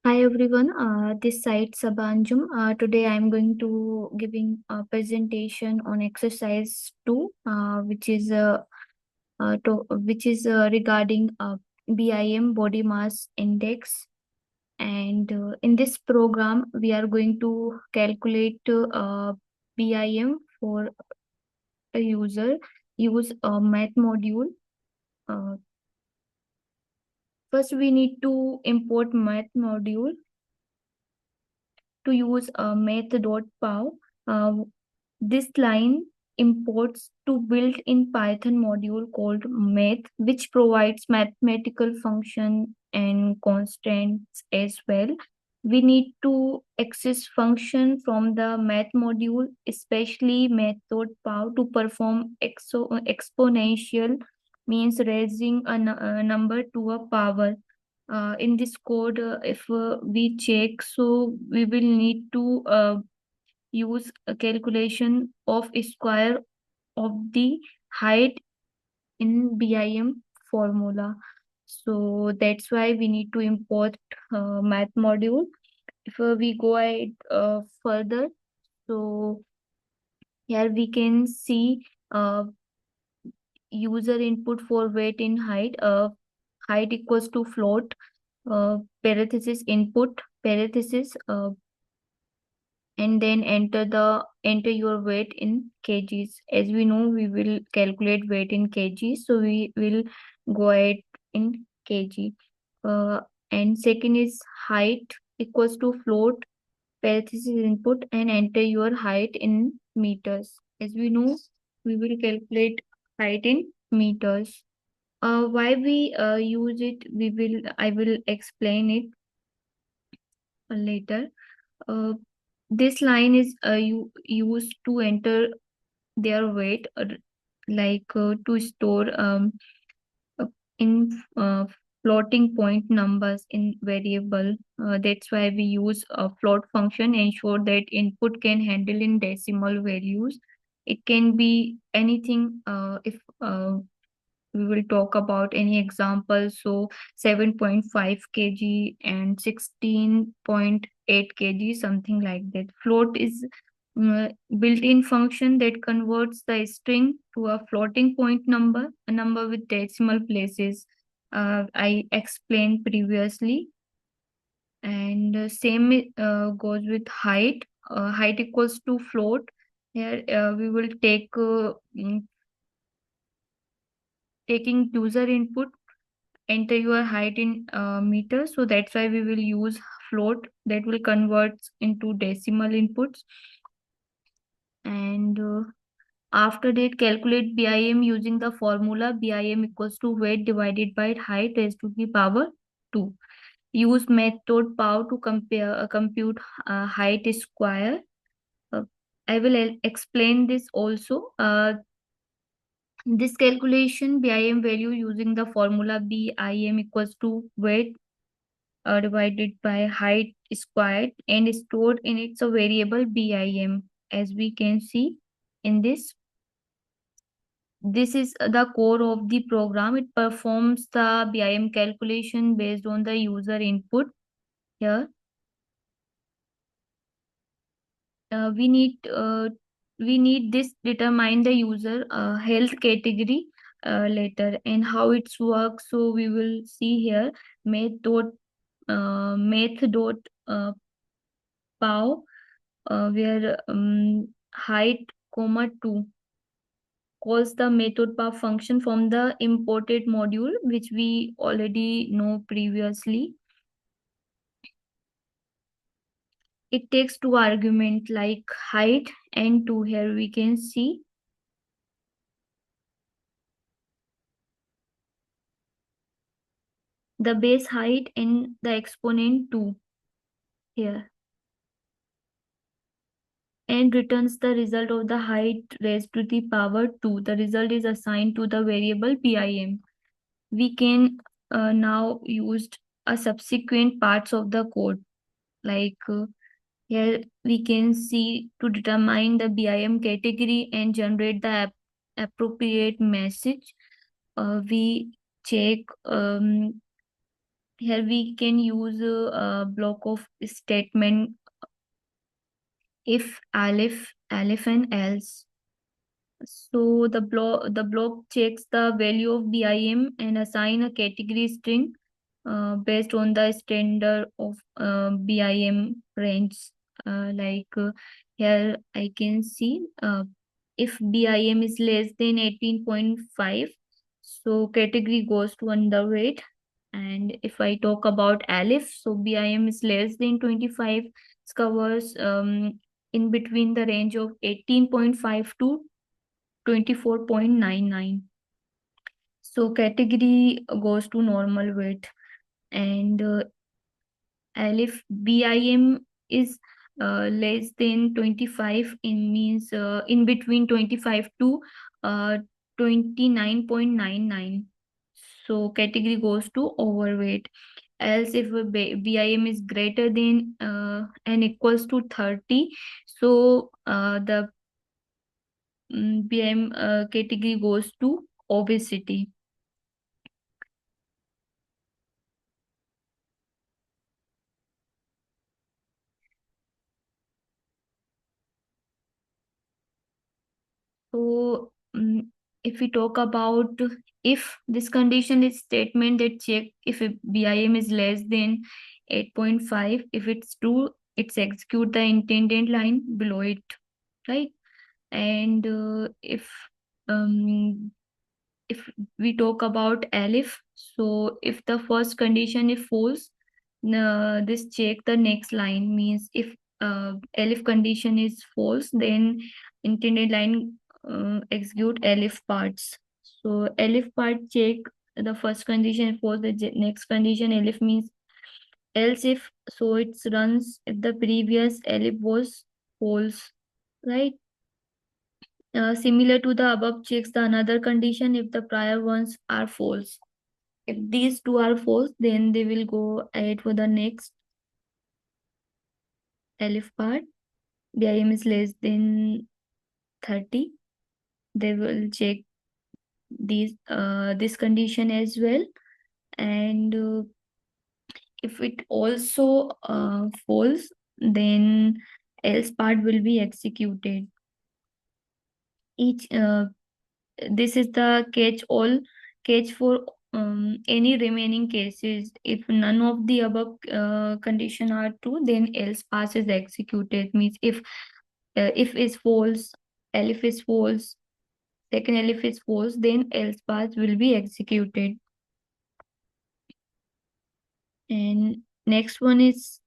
Hi everyone, this side Sabanjum. Today I'm going to giving a presentation on exercise 2, which is regarding BIM body mass index. And in this program, we are going to calculate BIM for a user. Use a math module. Uh, First, we need to import math module to use math.pow. Uh, this line imports to built-in Python module called math, which provides mathematical function and constants as well. We need to access function from the math module, especially math.pow, to perform exponential, means raising a number to a power. In this code, if we check, so we will need to use a calculation of a square of the height in BIM formula. So that's why we need to import math module. If we go ahead further, so here we can see uh, user input for weight in height. Height equals to float, parenthesis input, parenthesis and then enter your weight in kgs. As we know, we will calculate weight in kgs, so we will go ahead in kg. uh, and second is height equals to float, parenthesis input, and enter your height in meters. As we know, we will calculate height in meters. Why we use it, I will explain it later. uh, this line is used to enter their weight, to store uh, in floating point numbers in variable. That's why we use a float function, ensure that input can handle in decimal values. It can be anything. If we will talk about any example, so 7.5 kg and 16.8 kg, something like that. Float is built-in function that converts the string to a floating point number, a number with decimal places. I explained previously. And same goes with height. Height equals to float. Here we will taking user input, enter your height in meters. So that's why we will use float that will convert into decimal inputs. And after that, calculate BIM using the formula BIM equals to weight divided by height raised to the power 2. Use math.pow to compute height square. Uh, I will explain this also. This calculation BIM value using the formula BIM equals to weight divided by height squared and stored in its a variable BIM. As we can see in this is the core of the program. It performs the BIM calculation based on the user input. Here uh, we need uh, we need this determine the user health category later, and how it's works. So we will see here math dot pow, where height comma 2 calls the method path function from the imported module, which we already know previously. It takes two arguments like height and 2. Here we can see the base height and the exponent 2 here, and returns the result of the height raised to the power 2. The result is assigned to the variable BIM. We can now use a subsequent parts of the code, like here we can see to determine the BIM category and generate the appropriate message. We check here we can use a block of statement if, aleph and else. So the block checks the value of BIM and assign a category string based on the standard of BIM range. Here I can see if BIM is less than 18.5, so category goes to underweight. And if I talk about Aleph, so BIM is less than 25, it covers in between the range of 18.5 to 24.99. So category goes to normal weight. And if BIM is less than 25, it means in between 25 to 29.99. So category goes to overweight. Else if a BIM is greater than and equals to 30, so the BIM category goes to obesity. So, if we talk about if this condition is statement that check if a BIM is less than 8.5, if it's true, it's execute the intended line below it, right? And um, if we talk about Aleph, so if the first condition is false, this check the next line means if Aleph condition is false, then intended line execute Aleph parts. So Aleph part check the first condition is false, the next condition Aleph means else if, so it runs if the previous Aleph was false, right? Similar to the above checks the another condition if the prior ones are false. If these two are false, then they will go ahead for the next Aleph part. BIM is less than 30. They will check this condition as well. And if it also false, then else part will be executed. Each This is the catch for any remaining cases. If none of the above condition are true, then else pass is executed. Means if is false, elif is false, second elif is false, then else pass will be executed. And next one is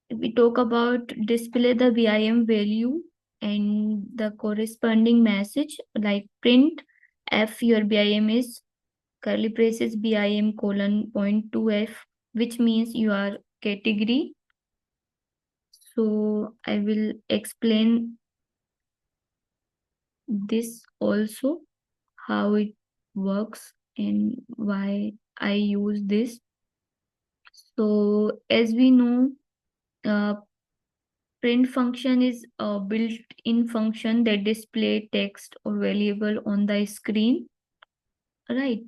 we talk about display the BIM value and the corresponding message like print F your BIM is curly braces BIM colon point 2F, which means your category. So I will explain this also, how it works and why I use this. So as we know, uh, print function is a built-in function that display text or variable on the screen, right?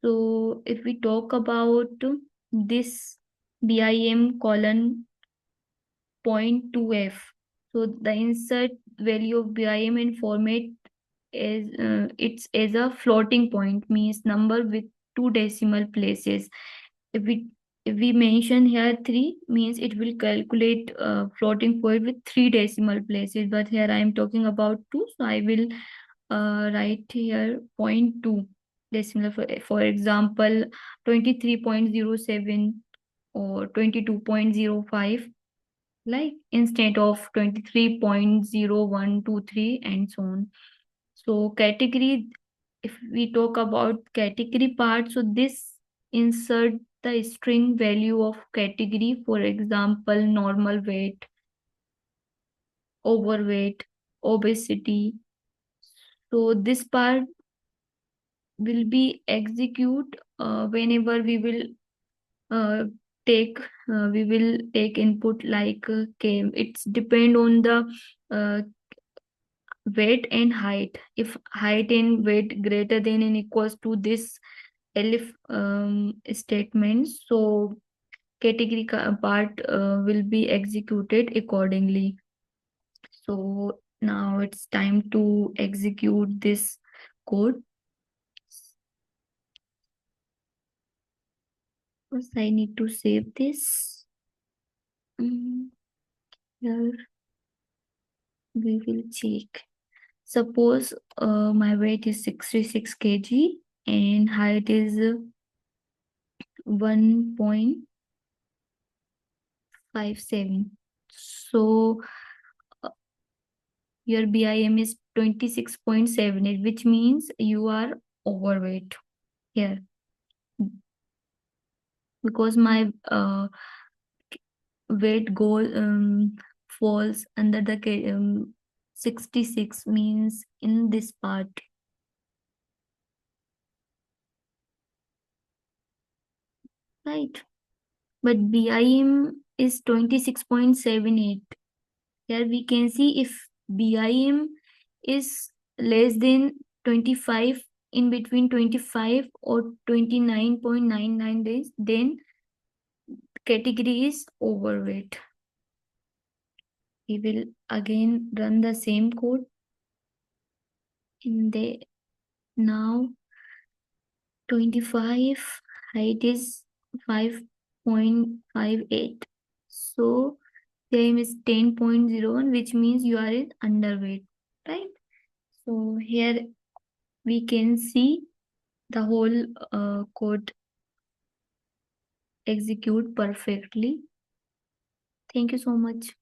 So if we talk about this BIM colon point 2F, so the insert value of BIM in format is it's as a floating point, means number with two decimal places. If we mention here 3, means it will calculate floating point with 3 decimal places, but here I am talking about 2, so I will write here point 2 decimal. For example, 23.07 or 22.05, like instead of 23.0123 and so on. So category, if we talk about category part, so this insert the string value of category, for example, normal weight, overweight, obesity. So this part will be execute whenever uh, take we will take input like it's depend on the uh, weight and height. If height and weight greater than and equals to this elif statement, so category part will be executed accordingly. So now it's time to execute this code. First, I need to save this. Here we will check. Suppose my weight is 66 kg and height is 1.57. So your BIM is 26.78, which means you are overweight here, because my weight goal falls under the 66, means in this part, right? But BIM is 26.78. Here we can see if BIM is less than 25, in between 25 or 29.99 days, then category is overweight. We will again run the same code in the now 25, height is 5.58. So time is 10.01, which means you are in underweight, right? So here we can see the whole code execute perfectly. Thank you so much.